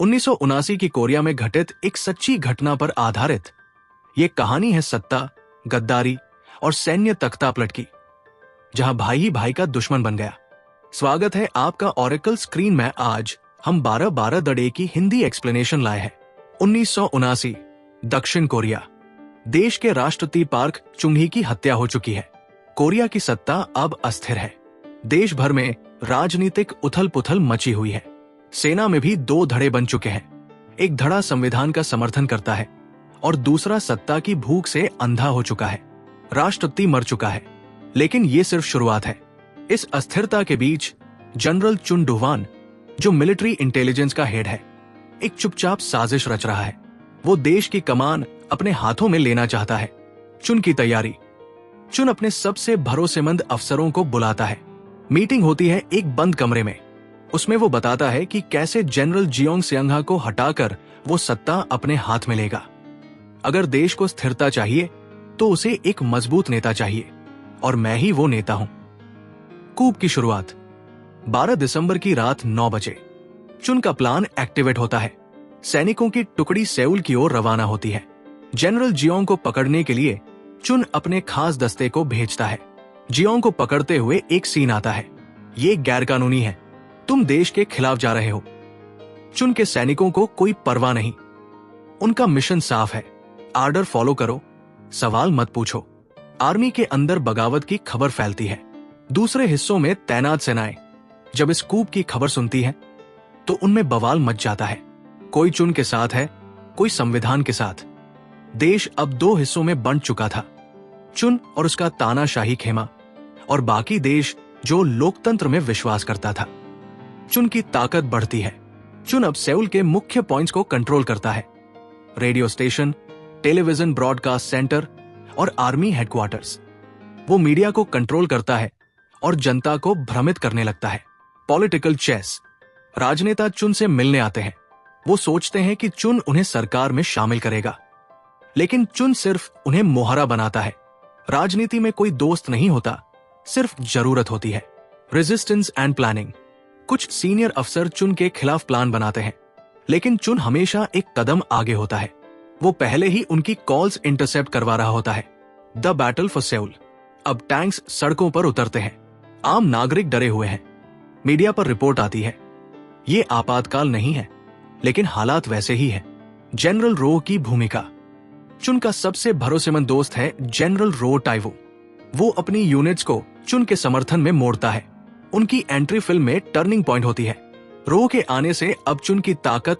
1979 की कोरिया में घटित एक सच्ची घटना पर आधारित ये कहानी है सत्ता, गद्दारी और सैन्य तख्तापलट की, जहां भाई ही भाई का दुश्मन बन गया। स्वागत है आपका ओरेकल स्क्रीन में। आज हम 12 द डे की हिंदी एक्सप्लेनेशन लाए हैं। 1979 दक्षिण कोरिया। देश के राष्ट्रपति पार्क चुंग-ही की हत्या हो चुकी है। कोरिया की सत्ता अब अस्थिर है। देश भर में राजनीतिक उथल पुथल मची हुई है। सेना में भी दो धड़े बन चुके हैं। एक धड़ा संविधान का समर्थन करता है और दूसरा सत्ता की भूख से अंधा हो चुका है। राष्ट्रपति मर चुका है, लेकिन ये सिर्फ शुरुआत है। इस अस्थिरता के बीच जनरल चुन डुहवान, जो मिलिट्री इंटेलिजेंस का हेड है, एक चुपचाप साजिश रच रहा है। वो देश की कमान अपने हाथों में लेना चाहता है। चुन की तैयारी। चुन अपने सबसे भरोसेमंद अफसरों को बुलाता है। मीटिंग होती है एक बंद कमरे में। उसमें वो बताता है कि कैसे जनरल जियोंग सेंगा को हटाकर वो सत्ता अपने हाथ में लेगा। अगर देश को स्थिरता चाहिए तो उसे एक मजबूत नेता चाहिए, और मैं ही वो नेता हूं। कूप की शुरुआत 12 दिसंबर की रात 9 बजे। चुन का प्लान एक्टिवेट होता है। सैनिकों की टुकड़ी सेउल की ओर रवाना होती है। जनरल जियोंग को पकड़ने के लिए चुन अपने खास दस्ते को भेजता है। जियोंग को पकड़ते हुए एक सीन आता है। ये गैरकानूनी है, तुम देश के खिलाफ जा रहे हो। चुन के सैनिकों को कोई परवाह नहीं। उनका मिशन साफ है, आर्डर फॉलो करो, सवाल मत पूछो। आर्मी के अंदर बगावत की खबर फैलती है। दूसरे हिस्सों में तैनात सेनाएं जब इस कूप की खबर सुनती हैं, तो उनमें बवाल मच जाता है। कोई चुन के साथ है, कोई संविधान के साथ। देश अब दो हिस्सों में बंट चुका था, चुन और उसका तानाशाही खेमा, और बाकी देश जो लोकतंत्र में विश्वास करता था। चुन की ताकत बढ़ती है। चुन अब सेउल के मुख्य पॉइंट्स को कंट्रोल करता है। Radio station, television broadcast centre और आर्मी हेडक्वार्टर्स। वो मीडिया को कंट्रोल करता है और जनता को भ्रमित करने लगता है। Political chess. राजनेता चुन से मिलने आते हैं। वो सोचते हैं कि चुन उन्हें सरकार में शामिल करेगा, लेकिन चुन सिर्फ उन्हें मोहरा बनाता है। राजनीति में कोई दोस्त नहीं होता, सिर्फ जरूरत होती है। Resistance and planning. कुछ सीनियर अफसर चुन के खिलाफ प्लान बनाते हैं, लेकिन चुन हमेशा एक कदम आगे होता है। वो पहले ही उनकी कॉल्स इंटरसेप्ट करवा रहा होता है। The battle for Seoul. अब टैंक्स सड़कों पर उतरते हैं। आम नागरिक डरे हुए हैं। मीडिया पर रिपोर्ट आती है। ये आपातकाल नहीं है, लेकिन हालात वैसे ही है। जनरल रो की भूमिका। चुन का सबसे भरोसेमंद दोस्त है जनरल रो टाइवो। वो अपनी यूनिट्स को चुन के समर्थन में मोड़ता है। उनकी एंट्री फिल्म में टर्निंग पॉइंट होती है। रो के आने से अब चुन की ताकत